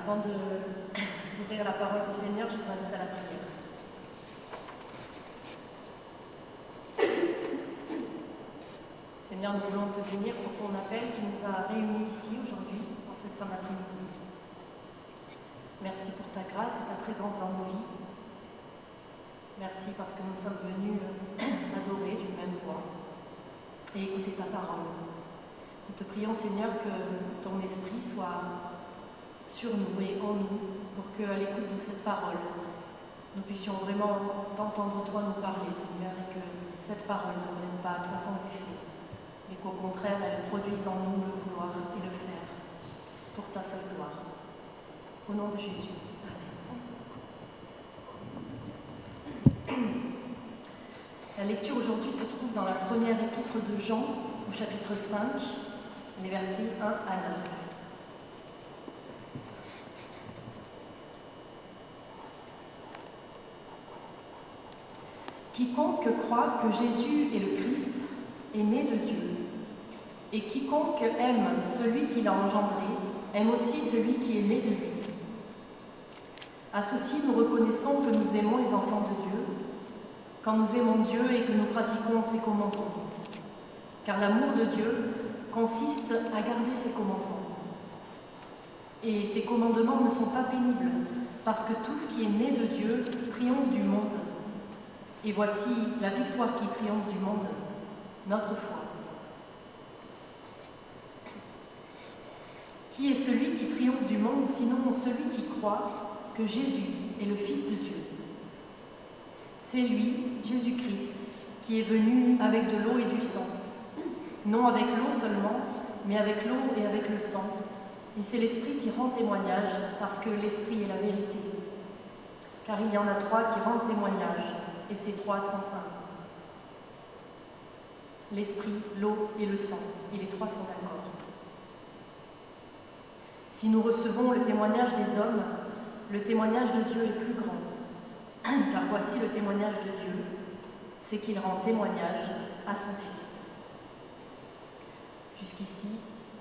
Avant d'ouvrir la parole du Seigneur, je vous invite à la prière. Seigneur, nous voulons te bénir pour ton appel qui nous a réunis ici aujourd'hui, en cette fin d'après-midi. Merci pour ta grâce et ta présence dans nos vies. Merci parce que nous sommes venus t'adorer d'une même voix et écouter ta parole. Nous te prions, Seigneur, que ton esprit soit sur nous et en nous, pour qu'à l'écoute de cette parole, nous puissions vraiment t'entendre toi nous parler, Seigneur, et que cette parole ne revienne pas à toi sans effet, mais qu'au contraire, elle produise en nous le vouloir et le faire, pour ta seule gloire. Au nom de Jésus. Amen. La lecture aujourd'hui se trouve dans la première épître de Jean, au chapitre 5, les versets 1 à 9. Quiconque croit que Jésus est le Christ est né de Dieu, et quiconque aime celui qui l'a engendré aime aussi celui qui est né de lui. À ceci, nous reconnaissons que nous aimons les enfants de Dieu, quand nous aimons Dieu et que nous pratiquons ses commandements. Car l'amour de Dieu consiste à garder ses commandements. Et ses commandements ne sont pas pénibles, parce que tout ce qui est né de Dieu triomphe du monde. Et voici la victoire qui triomphe du monde, notre foi. Qui est celui qui triomphe du monde, sinon celui qui croit que Jésus est le Fils de Dieu? C'est lui, Jésus-Christ, qui est venu avec de l'eau et du sang. Non avec l'eau seulement, mais avec l'eau et avec le sang. Et c'est l'Esprit qui rend témoignage, parce que l'Esprit est la vérité. Car il y en a trois qui rendent témoignage, et ces trois sont un. L'Esprit, l'eau et le sang, et les trois sont d'accord. Si nous recevons le témoignage des hommes, le témoignage de Dieu est plus grand. Car voici le témoignage de Dieu, c'est qu'il rend témoignage à son Fils. Jusqu'ici,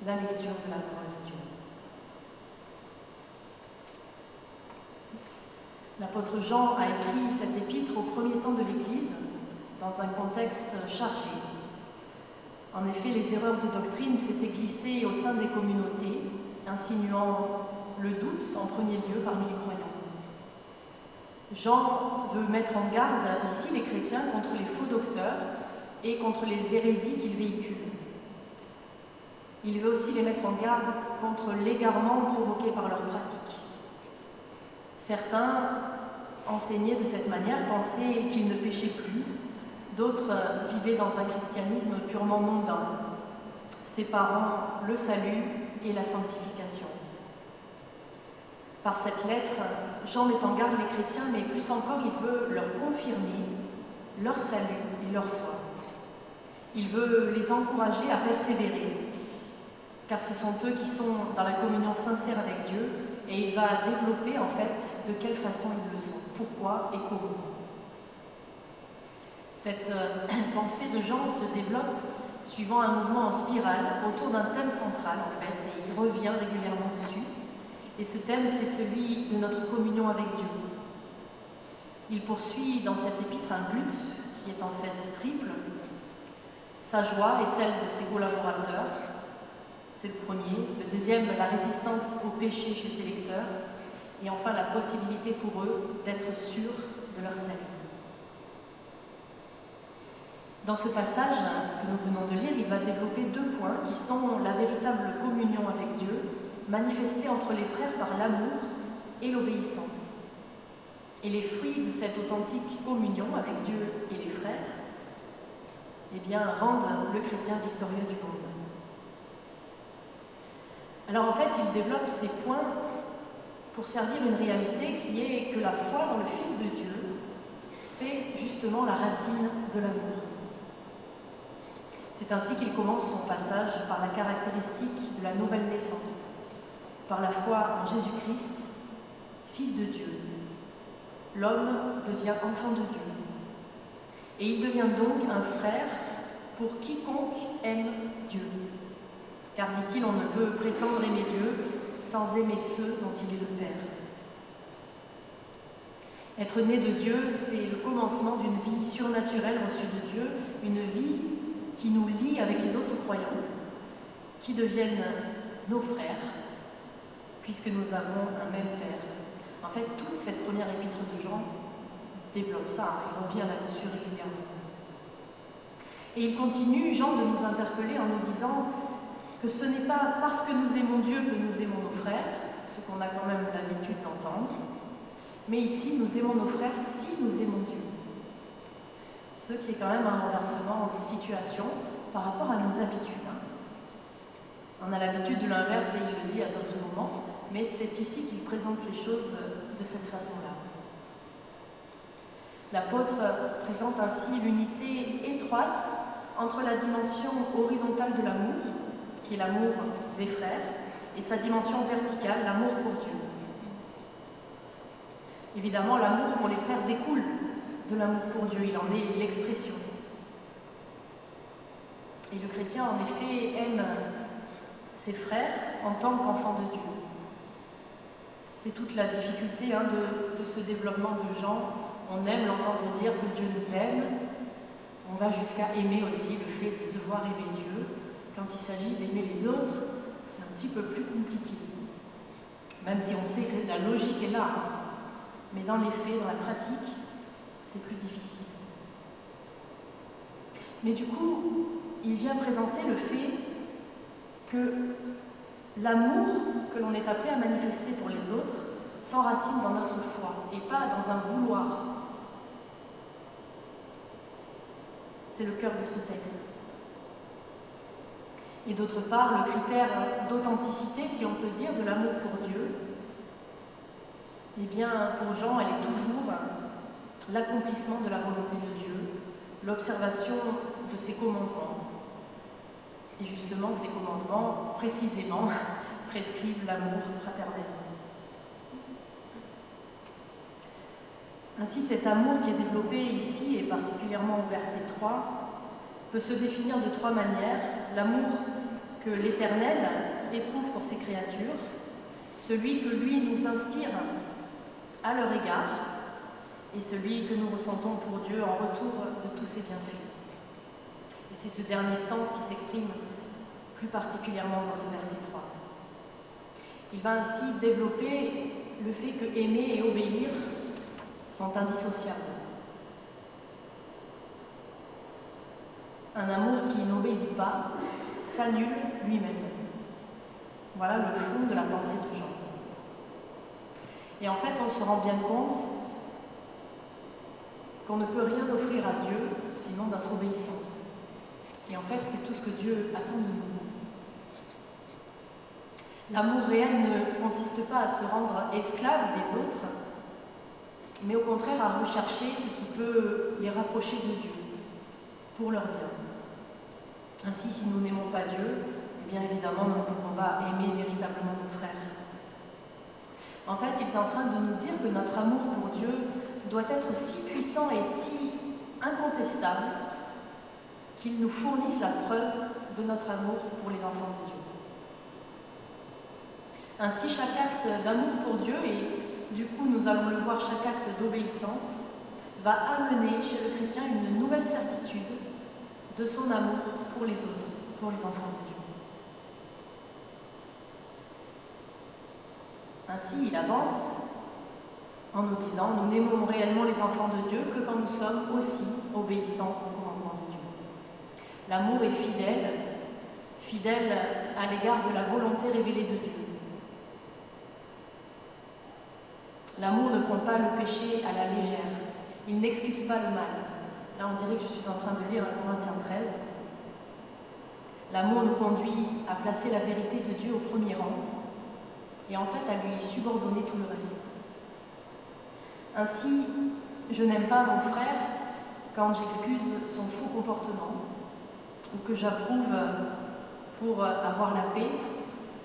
la lecture de la parole de Dieu. L'apôtre Jean a écrit cette épître au premier temps de l'Église, dans un contexte chargé. En effet, les erreurs de doctrine s'étaient glissées au sein des communautés, insinuant le doute en premier lieu parmi les croyants. Jean veut mettre en garde ici les chrétiens contre les faux docteurs et contre les hérésies qu'ils véhiculent. Il veut aussi les mettre en garde contre l'égarement provoqué par leurs pratiques. Certains enseignaient de cette manière, pensaient qu'ils ne péchaient plus. D'autres vivaient dans un christianisme purement mondain, séparant le salut et la sanctification. Par cette lettre, Jean met en garde les chrétiens, mais plus encore, il veut leur confirmer leur salut et leur foi. Il veut les encourager à persévérer, car ce sont eux qui sont dans la communion sincère avec Dieu, et il va développer en fait de quelle façon ils le sont, pourquoi et comment. Cette pensée de Jean se développe suivant un mouvement en spirale autour d'un thème central en fait, et il revient régulièrement dessus. Et ce thème, c'est celui de notre communion avec Dieu. Il poursuit dans cette épître un but qui est en fait triple. Sa joie et celle de ses collaborateurs, c'est le premier. Le deuxième, la résistance au péché chez ses lecteurs. Et enfin, la possibilité pour eux d'être sûrs de leur salut. Dans ce passage que nous venons de lire, il va développer deux points qui sont la véritable communion avec Dieu, manifestée entre les frères par l'amour et l'obéissance. Et les fruits de cette authentique communion avec Dieu et les frères, rendent le chrétien victorieux du monde. Alors en fait, il développe ces points pour servir une réalité qui est que la foi dans le Fils de Dieu, c'est justement la racine de l'amour. C'est ainsi qu'il commence son passage par la caractéristique de la nouvelle naissance, par la foi en Jésus-Christ, Fils de Dieu. L'homme devient enfant de Dieu. Et il devient donc un frère pour quiconque aime Dieu. Car, dit-il, on ne peut prétendre aimer Dieu sans aimer ceux dont il est le Père. Être né de Dieu, c'est le commencement d'une vie surnaturelle reçue de Dieu, une vie qui nous lie avec les autres croyants, qui deviennent nos frères, puisque nous avons un même Père. En fait, toute cette première épître de Jean développe ça, il revient là-dessus régulièrement. Et il continue, Jean, de nous interpeller en nous disant que ce n'est pas parce que nous aimons Dieu que nous aimons nos frères, ce qu'on a quand même l'habitude d'entendre, mais ici, nous aimons nos frères si nous aimons Dieu. Ce qui est quand même un renversement de situation par rapport à nos habitudes. On a l'habitude de l'inverse et il le dit à d'autres moments, mais c'est ici qu'il présente les choses de cette façon-là. L'apôtre présente ainsi l'unité étroite entre la dimension horizontale de l'amour, qui est l'amour des frères, et sa dimension verticale, l'amour pour Dieu. Évidemment, l'amour pour les frères découle de l'amour pour Dieu, il en est l'expression. Et le chrétien, en effet, aime ses frères en tant qu'enfant de Dieu. C'est toute la difficulté de ce développement de Jean. On aime l'entendre dire que Dieu nous aime. On va jusqu'à aimer aussi le fait de devoir aimer Dieu. Quand il s'agit d'aimer les autres, c'est un petit peu plus compliqué. Même si on sait que la logique est là. Mais dans les faits, dans la pratique, c'est plus difficile. Mais du coup, il vient présenter le fait que l'amour que l'on est appelé à manifester pour les autres s'enracine dans notre foi et pas dans un vouloir. C'est le cœur de ce texte. Et d'autre part, le critère d'authenticité, si on peut dire, de l'amour pour Dieu, eh bien, pour Jean, elle est toujours l'accomplissement de la volonté de Dieu, l'observation de ses commandements. Et justement, ces commandements, précisément, prescrivent l'amour fraternel. Ainsi, cet amour qui est développé ici, et particulièrement au verset 3, peut se définir de trois manières. L'amour que l'Éternel éprouve pour ses créatures, celui que lui nous inspire à leur égard, et celui que nous ressentons pour Dieu en retour de tous ses bienfaits. Et c'est ce dernier sens qui s'exprime plus particulièrement dans ce verset 3. Il va ainsi développer le fait que aimer et obéir sont indissociables. Un amour qui n'obéit pas s'annule lui-même. Voilà le fond de la pensée de Jean. Et en fait, on se rend bien compte qu'on ne peut rien offrir à Dieu sinon notre obéissance. Et en fait, c'est tout ce que Dieu attend de nous. L'amour réel ne consiste pas à se rendre esclave des autres, mais au contraire à rechercher ce qui peut les rapprocher de Dieu, pour leur bien. Ainsi, si nous n'aimons pas Dieu, eh bien évidemment, nous ne pouvons pas aimer véritablement nos frères. En fait, il est en train de nous dire que notre amour pour Dieu doit être si puissant et si incontestable qu'il nous fournisse la preuve de notre amour pour les enfants de Dieu. Ainsi, chaque acte d'amour pour Dieu, et du coup nous allons le voir, chaque acte d'obéissance, va amener chez le chrétien une nouvelle certitude de son amour pour les autres, pour les enfants de Dieu. Ainsi, il avance en nous disant « Nous n'aimons réellement les enfants de Dieu que quand nous sommes aussi obéissants au commandement de Dieu. » L'amour est fidèle, fidèle à l'égard de la volonté révélée de Dieu. L'amour ne prend pas le péché à la légère, il n'excuse pas le mal. Là, on dirait que je suis en train de lire 1 Corinthiens 13. L'amour nous conduit à placer la vérité de Dieu au premier rang et en fait à lui subordonner tout le reste. Ainsi, je n'aime pas mon frère quand j'excuse son faux comportement ou que j'approuve pour avoir la paix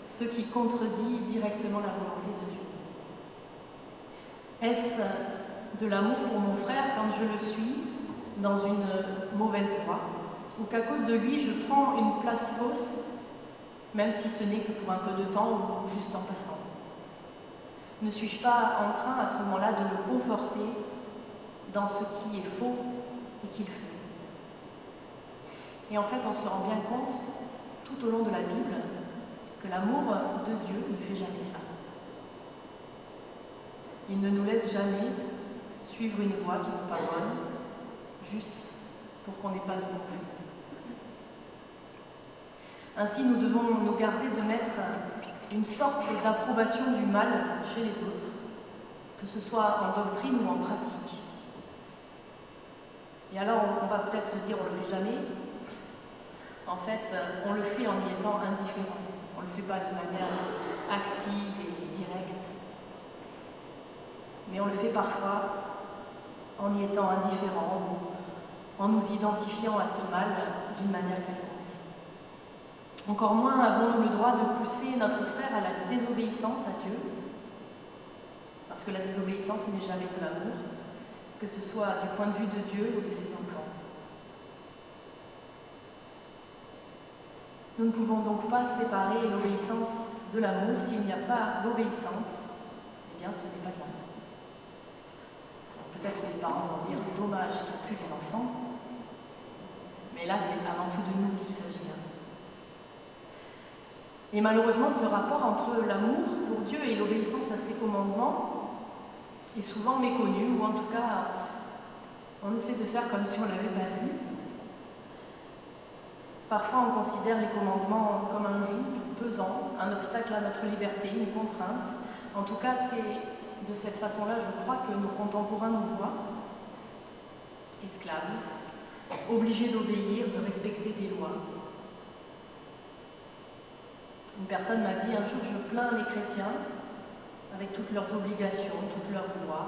ce qui contredit directement la volonté de Dieu. Est-ce de l'amour pour mon frère quand je le suis dans une mauvaise voie ou qu'à cause de lui je prends une place fausse même si ce n'est que pour un peu de temps ou juste en passant? Ne suis-je pas en train à ce moment-là de le conforter dans ce qui est faux et qu'il fait? Et en fait, on se rend bien compte, tout au long de la Bible, que l'amour de Dieu ne fait jamais ça. Il ne nous laisse jamais suivre une voie qui nous pardonne, juste pour qu'on n'ait pas de conflit. Ainsi, nous devons nous garder de mettre une sorte d'approbation du mal chez les autres, que ce soit en doctrine ou en pratique. Et alors, on va peut-être se dire, on ne le fait jamais. En fait, on le fait en y étant indifférent. On ne le fait pas de manière active et directe. Mais on le fait parfois en y étant indifférent ou en nous identifiant à ce mal d'une manière quelconque. Encore moins avons-nous le droit de pousser notre frère à la désobéissance à Dieu, parce que la désobéissance n'est jamais de l'amour, que ce soit du point de vue de Dieu ou de ses enfants. Nous ne pouvons donc pas séparer l'obéissance de l'amour. S'il n'y a pas l'obéissance, eh bien ce n'est pas de l'amour. Peut-être les parents vont dire « dommage qu'il n'y ait plus les enfants », mais là c'est avant tout de nous qu'il s'agit. Et malheureusement, ce rapport entre l'amour pour Dieu et l'obéissance à ses commandements est souvent méconnu, ou en tout cas, on essaie de faire comme si on ne l'avait pas vu. Parfois, on considère les commandements comme un joug pesant, un obstacle à notre liberté, une contrainte. En tout cas, c'est de cette façon-là, je crois, que nos contemporains nous voient, esclaves, obligés d'obéir, de respecter des lois. Une personne m'a dit un jour, je plains les chrétiens avec toutes leurs obligations, toutes leurs lois.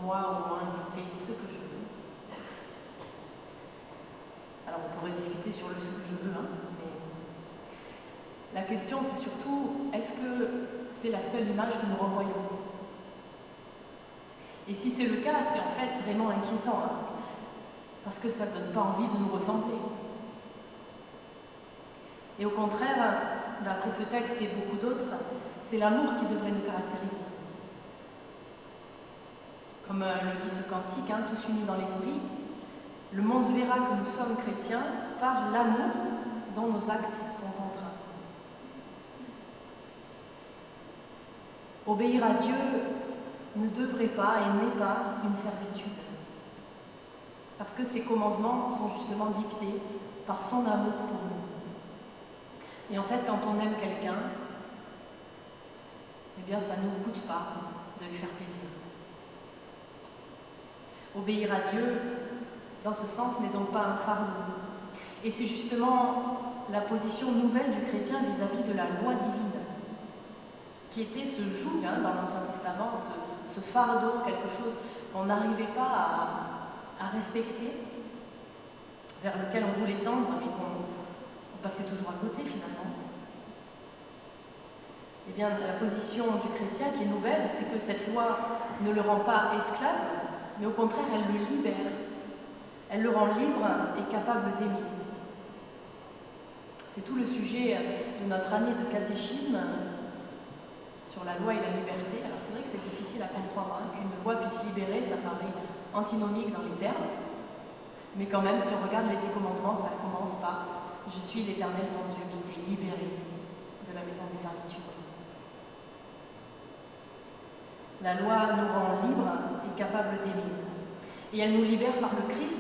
Moi, au moins, je fais ce que je veux. Alors, on pourrait discuter sur le ce que je veux, mais la question, c'est surtout, est-ce que c'est la seule image que nous renvoyons? Et si c'est le cas, c'est en fait vraiment inquiétant, parce que ça ne donne pas envie de nous ressembler. Et au contraire, d'après ce texte et beaucoup d'autres, c'est l'amour qui devrait nous caractériser. Comme le dit ce cantique, tous unis dans l'esprit, le monde verra que nous sommes chrétiens par l'amour dont nos actes sont empreints. Obéir à Dieu ne devrait pas et n'est pas une servitude, parce que ses commandements sont justement dictés par son amour pour nous. Et en fait, quand on aime quelqu'un, eh bien, ça ne nous coûte pas de lui faire plaisir. Obéir à Dieu, dans ce sens, n'est donc pas un fardeau. Et c'est justement la position nouvelle du chrétien vis-à-vis de la loi divine, qui était ce joug dans l'Ancien Testament, ce fardeau, quelque chose qu'on n'arrivait pas à respecter, vers lequel on voulait tendre, mais qu'on passait toujours à côté finalement. Eh bien, la position du chrétien qui est nouvelle, c'est que cette loi ne le rend pas esclave, mais au contraire, elle le libère. Elle le rend libre et capable d'aimer. C'est tout le sujet de notre année de catéchisme sur la loi et la liberté. Alors c'est vrai que c'est difficile à comprendre, qu'une loi puisse libérer, ça paraît antinomique dans les termes, mais quand même, si on regarde les 10 commandements, ça commence par « Je suis l'Éternel ton Dieu qui t'ai libéré de la maison des servitudes ». La loi nous rend libres et capables d'aimer. Et elle nous libère par le Christ,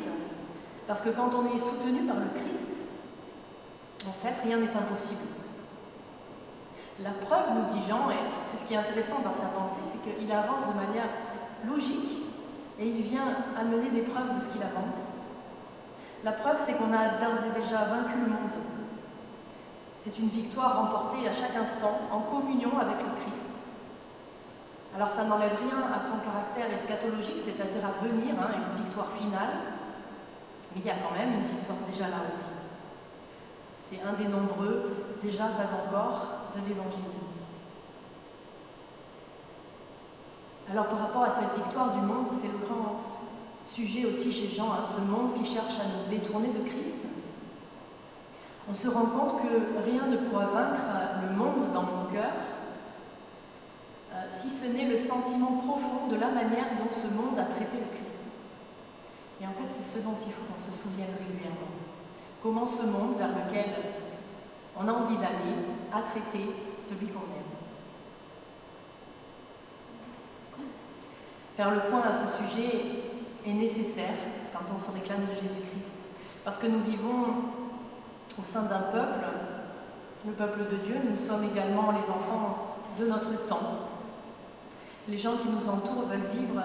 parce que quand on est soutenu par le Christ, en fait, rien n'est impossible. La preuve, nous dit Jean, et c'est ce qui est intéressant dans sa pensée, c'est qu'il avance de manière logique et il vient amener des preuves de ce qu'il avance. La preuve, c'est qu'on a d'ores et déjà vaincu le monde. C'est une victoire remportée à chaque instant en communion avec le Christ. Alors ça n'enlève rien à son caractère eschatologique, c'est-à-dire à venir, une victoire finale, mais il y a quand même une victoire déjà là aussi. C'est un des nombreux, déjà pas encore, de l'Évangile. Alors par rapport à cette victoire du monde, c'est le grand sujet aussi chez Jean, ce monde qui cherche à nous détourner de Christ. On se rend compte que rien ne pourra vaincre le monde dans mon cœur, si ce n'est le sentiment profond de la manière dont ce monde a traité le Christ. Et en fait, c'est ce dont il faut qu'on se souvienne régulièrement. Comment ce monde vers lequel on a envie d'aller a traité celui qu'on aime. Faire le point à ce sujet est nécessaire quand on se réclame de Jésus-Christ, parce que nous vivons au sein d'un peuple, le peuple de Dieu. Nous sommes également les enfants de notre temps. Les gens qui nous entourent veulent vivre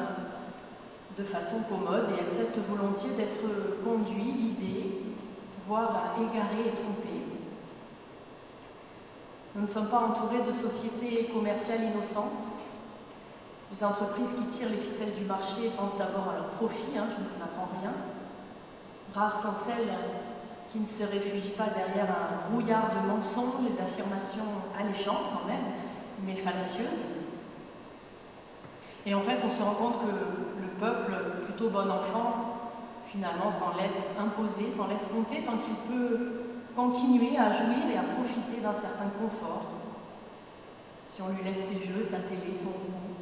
de façon commode et acceptent volontiers d'être conduits, guidés, voire égarés et trompés. Nous ne sommes pas entourés de sociétés commerciales innocentes. Les entreprises qui tirent les ficelles du marché pensent d'abord à leur profit, je ne vous apprends rien. Rares sont celles qui ne se réfugient pas derrière un brouillard de mensonges et d'affirmations alléchantes quand même, mais fallacieuses. Et en fait, on se rend compte que le peuple, plutôt bon enfant, finalement s'en laisse imposer, s'en laisse compter tant qu'il peut continuer à jouir et à profiter d'un certain confort. Si on lui laisse ses jeux, sa télé, son repos.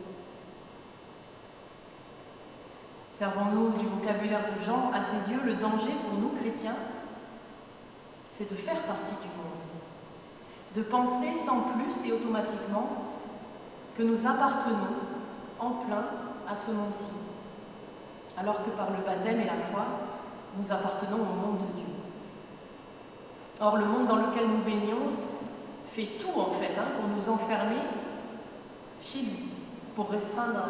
Servons-nous du vocabulaire de Jean, à ses yeux, le danger pour nous chrétiens, c'est de faire partie du monde, de penser sans plus et automatiquement que nous appartenons en plein à ce monde-ci, alors que par le baptême et la foi, nous appartenons au monde de Dieu. Or, le monde dans lequel nous baignons fait tout en fait pour nous enfermer chez lui, pour restreindre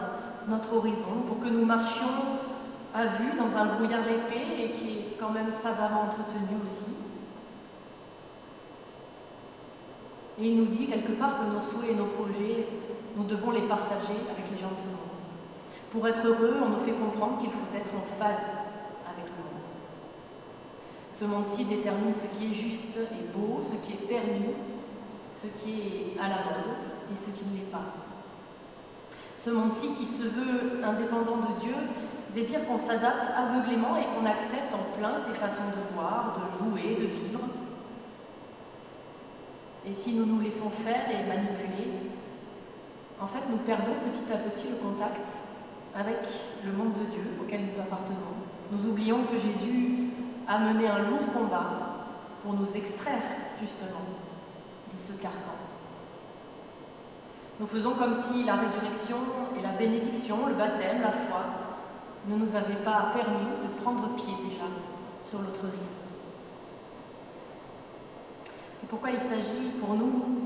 notre horizon, pour que nous marchions à vue dans un brouillard épais et qui est quand même savamment entretenu aussi. Et il nous dit quelque part que nos souhaits et nos projets, nous devons les partager avec les gens de ce monde. Pour être heureux, on nous fait comprendre qu'il faut être en phase avec le monde. Ce monde-ci détermine ce qui est juste et beau, ce qui est permis, ce qui est à la mode et ce qui ne l'est pas. Ce monde-ci qui se veut indépendant de Dieu désire qu'on s'adapte aveuglément et qu'on accepte en plein ses façons de voir, de jouer, de vivre. Et si nous nous laissons faire et manipuler, en fait, nous perdons petit à petit le contact avec le monde de Dieu auquel nous appartenons. Nous oublions que Jésus a mené un lourd combat pour nous extraire, justement, de ce carcan. Nous faisons comme si la résurrection et la bénédiction, le baptême, la foi, ne nous avaient pas permis de prendre pied déjà sur l'autre rive. C'est pourquoi il s'agit pour nous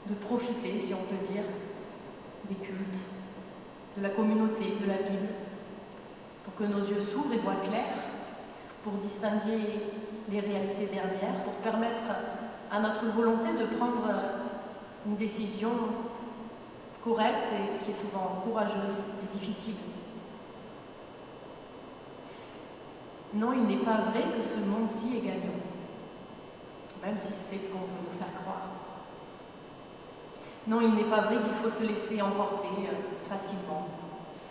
de profiter, si on peut dire, des cultes, de la communauté, de la Bible, pour que nos yeux s'ouvrent et voient clair, pour distinguer les réalités dernières, pour permettre à notre volonté de prendre une décision correcte et qui est souvent courageuse et difficile. Non, il n'est pas vrai que ce monde-ci est gagnant, même si c'est ce qu'on veut nous faire croire. Non, il n'est pas vrai qu'il faut se laisser emporter facilement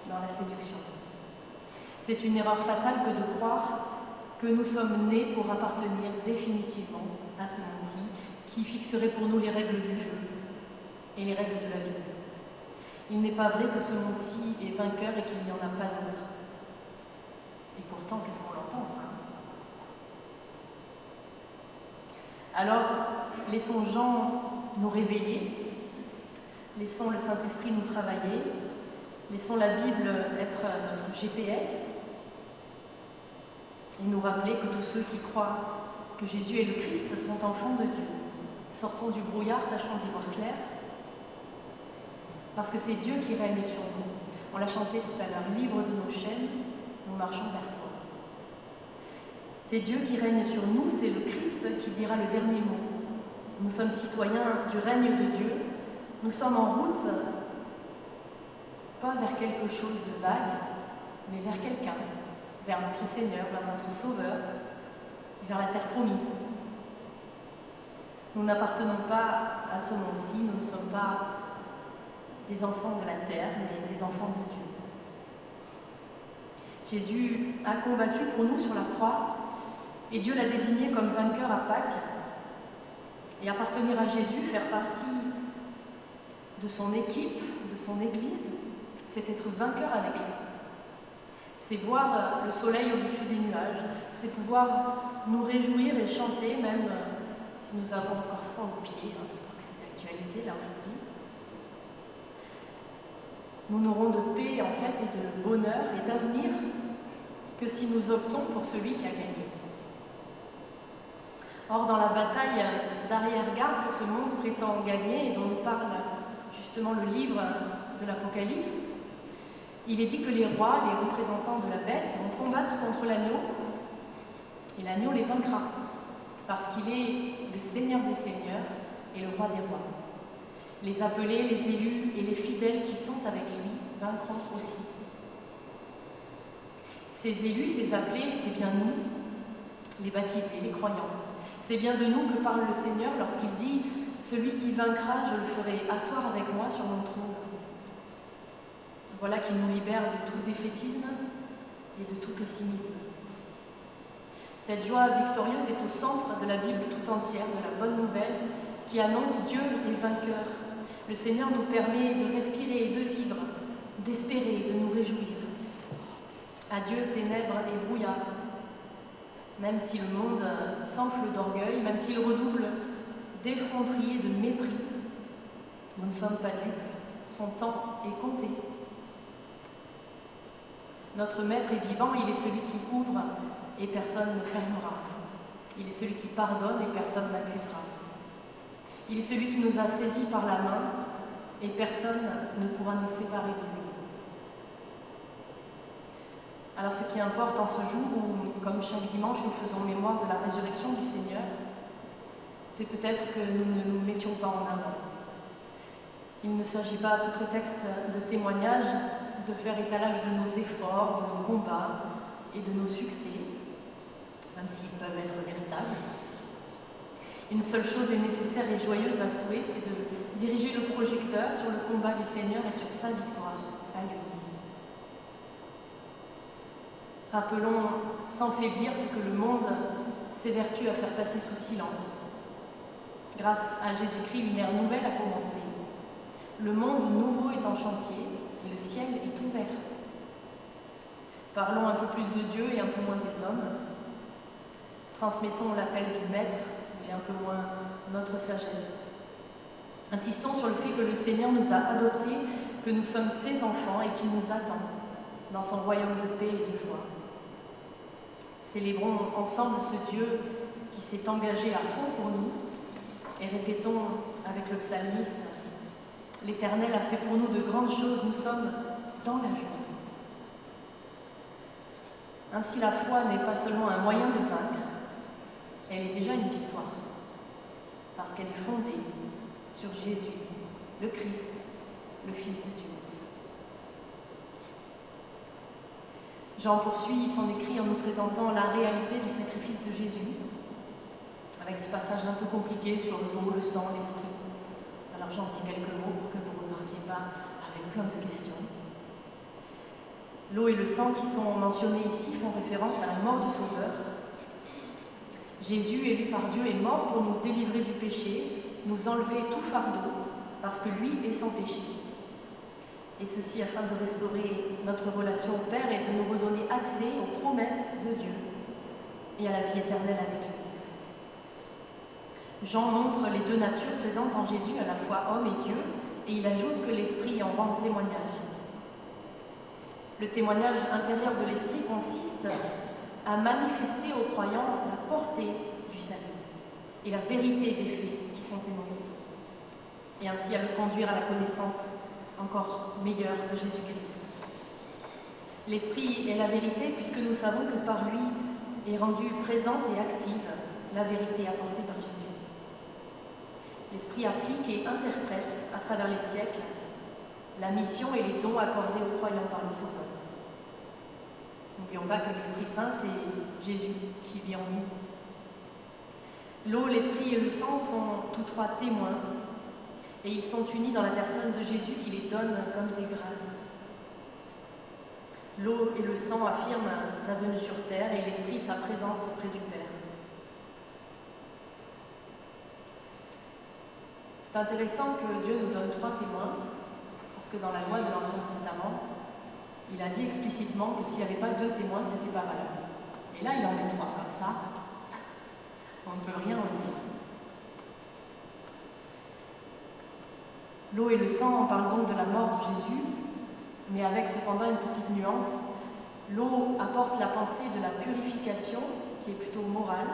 dans la séduction. C'est une erreur fatale que de croire que nous sommes nés pour appartenir définitivement à ce monde-ci, qui fixerait pour nous les règles du jeu et les règles de la vie. Il n'est pas vrai que ce monde-ci est vainqueur et qu'il n'y en a pas d'autre. Et pourtant, qu'est-ce qu'on l'entend, ça ? Alors, laissons Jean nous réveiller, laissons le Saint-Esprit nous travailler, laissons la Bible être notre GPS et nous rappeler que tous ceux qui croient que Jésus est le Christ sont enfants de Dieu. Sortons du brouillard, tâchons d'y voir clair, parce que c'est Dieu qui règne sur nous. On l'a chanté tout à l'heure, libre de nos chaînes, nous marchons vers toi. C'est Dieu qui règne sur nous, c'est le Christ qui dira le dernier mot. Nous sommes citoyens du règne de Dieu, nous sommes en route, pas vers quelque chose de vague, mais vers quelqu'un, vers notre Seigneur, vers notre Sauveur, et vers la terre promise. Nous n'appartenons pas à ce monde-ci, nous ne sommes pas des enfants de la terre, mais des enfants de Dieu. Jésus a combattu pour nous sur la croix, Et Dieu l'a désigné comme vainqueur à Pâques. Et appartenir à Jésus, faire partie de son équipe, de son Église, c'est être vainqueur avec lui. C'est voir le soleil au-dessus des nuages, c'est pouvoir nous réjouir et chanter, même si nous avons encore froid aux pieds. Je crois que c'est d'actualité là aujourd'hui. Nous n'aurons de paix en fait et de bonheur et d'avenir que si nous optons pour celui qui a gagné. Or, dans la bataille d'arrière-garde que ce monde prétend gagner et dont nous parle justement le livre de l'Apocalypse, il est dit que les rois, les représentants de la bête, vont combattre contre l'agneau et l'agneau les vaincra parce qu'il est le Seigneur des seigneurs et le roi des rois. Les appelés, les élus et les fidèles qui sont avec lui vaincront aussi. Ces élus, ces appelés, c'est bien nous, les baptisés, les croyants. C'est bien de nous que parle le Seigneur lorsqu'il dit « Celui qui vaincra, je le ferai asseoir avec moi sur mon trône ». Voilà qui nous libère de tout défaitisme et de tout pessimisme. Cette joie victorieuse est au centre de la Bible tout entière, de la bonne nouvelle qui annonce Dieu est vainqueur. Le Seigneur nous permet de respirer et de vivre, d'espérer, de nous réjouir. Adieu ténèbres et brouillard. Même si le monde s'enfle d'orgueil, même s'il redouble d'effronterie et de mépris, nous ne sommes pas dupes, son temps est compté. Notre Maître est vivant, il est celui qui ouvre et personne ne fermera. Il est celui qui pardonne et personne n'accusera. Il est celui qui nous a saisis par la main et personne ne pourra nous séparer de lui. Alors ce qui importe en ce jour où, comme chaque dimanche, nous faisons mémoire de la résurrection du Seigneur, c'est peut-être que nous ne nous mettions pas en avant. Il ne s'agit pas, sous prétexte de témoignage, de faire étalage de nos efforts, de nos combats et de nos succès, même s'ils peuvent être véritables. Une seule chose est nécessaire et joyeuse à souhait, c'est de diriger le projecteur sur le combat du Seigneur et sur sa victoire à lui. Rappelons sans faiblir ce que le monde s'évertue à faire passer sous silence. Grâce à Jésus-Christ, une ère nouvelle a commencé. Le monde nouveau est en chantier et le ciel est ouvert. Parlons un peu plus de Dieu et un peu moins des hommes. Transmettons l'appel du Maître et un peu moins notre sagesse. Insistons sur le fait que le Seigneur nous a adoptés, que nous sommes ses enfants et qu'il nous attend dans son royaume de paix et de joie. Célébrons ensemble ce Dieu qui s'est engagé à fond pour nous et répétons avec le psalmiste « L'Éternel a fait pour nous de grandes choses, nous sommes dans la joie ». Ainsi la foi n'est pas seulement un moyen de vaincre, elle est déjà une victoire, parce qu'elle est fondée sur Jésus, le Christ, le Fils de Dieu. Jean poursuit son écrit en nous présentant la réalité du sacrifice de Jésus, avec ce passage un peu compliqué sur l'eau, le sang, l'esprit. Alors j'en dis quelques mots pour que vous ne repartiez pas avec plein de questions. L'eau et le sang qui sont mentionnés ici font référence à la mort du Sauveur. Jésus, élu par Dieu, est mort pour nous délivrer du péché, nous enlever tout fardeau, parce que lui est sans péché. Et ceci afin de restaurer notre relation au Père et de nous redonner accès aux promesses de Dieu et à la vie éternelle avec lui. Jean montre les deux natures présentes en Jésus, à la fois homme et Dieu, et il ajoute que l'Esprit en rend témoignage. Le témoignage intérieur de l'Esprit consiste à manifester aux croyants la portée du salut et la vérité des faits qui sont énoncés, et ainsi à le conduire à la connaissance encore meilleure de Jésus-Christ. L'Esprit est la vérité puisque nous savons que par lui est rendue présente et active la vérité apportée par Jésus. L'Esprit applique et interprète à travers les siècles la mission et les dons accordés aux croyants par le Sauveur. N'oublions pas que l'Esprit Saint, c'est Jésus qui vit en nous. L'eau, l'Esprit et le sang sont tous trois témoins et ils sont unis dans la personne de Jésus qui les donne comme des grâces. L'eau et le sang affirment sa venue sur terre et l'Esprit sa présence auprès du Père. C'est intéressant que Dieu nous donne 3 témoins, parce que dans la loi de l'Ancien Testament, il a dit explicitement que s'il n'y avait pas 2 témoins, c'était pas valable. Et là, il en met 3, comme ça, on ne peut rien en dire. L'eau et le sang, on parle donc de la mort de Jésus, mais avec cependant une petite nuance. L'eau apporte la pensée de la purification, qui est plutôt morale,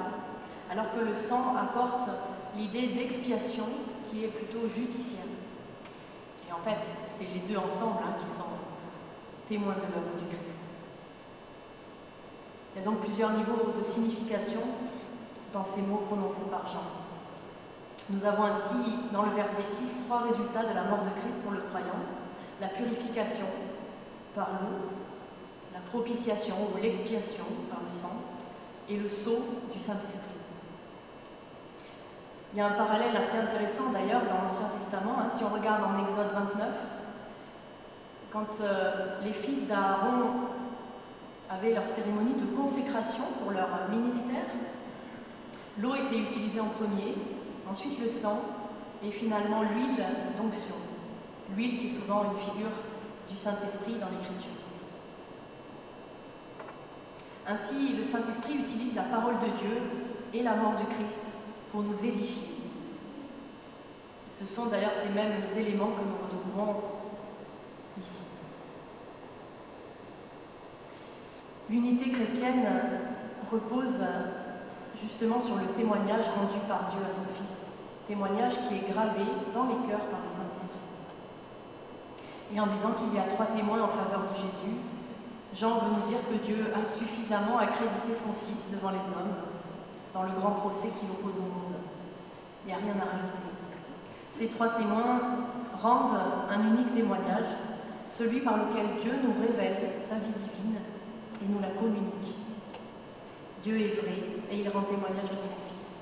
alors que le sang apporte l'idée d'expiation, qui est plutôt judiciaire. Et en fait, c'est les deux ensemble qui sont témoins de l'œuvre du Christ. Il y a donc plusieurs niveaux de signification dans ces mots prononcés par Jean. Nous avons ainsi, dans le verset 6, 3 résultats de la mort de Christ pour le croyant: la purification par l'eau, la propitiation ou l'expiation par le sang, et le sceau du Saint-Esprit. Il y a un parallèle assez intéressant d'ailleurs dans l'Ancien Testament, si on regarde en Exode 29, quand les fils d'Aaron avaient leur cérémonie de consécration pour leur ministère, l'eau était utilisée en premier, ensuite le sang, et finalement l'huile d'onction. L'huile qui est souvent une figure du Saint-Esprit dans l'Écriture. Ainsi, le Saint-Esprit utilise la parole de Dieu et la mort du Christ pour nous édifier. Ce sont d'ailleurs ces mêmes éléments que nous retrouvons ici. L'unité chrétienne repose justement sur le témoignage rendu par Dieu à son Fils, témoignage qui est gravé dans les cœurs par le Saint-Esprit. Et en disant qu'il y a 3 témoins en faveur de Jésus, Jean veut nous dire que Dieu a suffisamment accrédité son Fils devant les hommes dans le grand procès qui l'oppose au monde. Il n'y a rien à rajouter. Ces 3 témoins rendent un unique témoignage, celui par lequel Dieu nous révèle sa vie divine et nous la communique. Dieu est vrai et il rend témoignage de son Fils.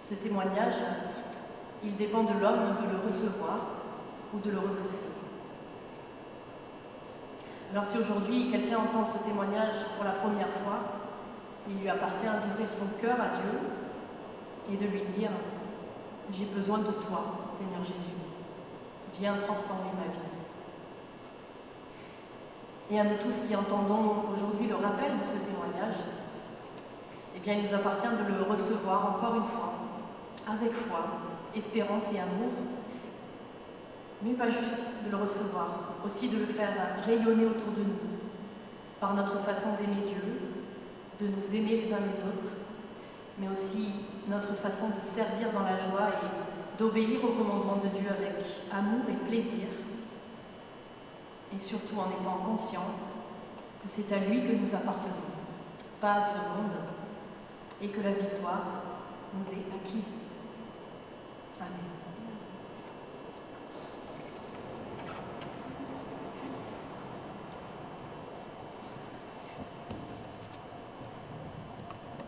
Ce témoignage, il dépend de l'homme de le recevoir ou de le repousser. Alors si aujourd'hui quelqu'un entend ce témoignage pour la première fois, il lui appartient d'ouvrir son cœur à Dieu et de lui dire: j'ai besoin de toi, Seigneur Jésus. Viens transformer ma vie. Et à nous tous qui entendons aujourd'hui le rappel de ce témoignage, eh bien, il nous appartient de le recevoir encore une fois, avec foi, espérance et amour, mais pas juste de le recevoir, aussi de le faire rayonner autour de nous, par notre façon d'aimer Dieu, de nous aimer les uns les autres, mais aussi notre façon de servir dans la joie et d'obéir au commandement de Dieu avec amour et plaisir, et surtout en étant conscient que c'est à lui que nous appartenons, pas à ce monde, et que la victoire nous est acquise. Amen.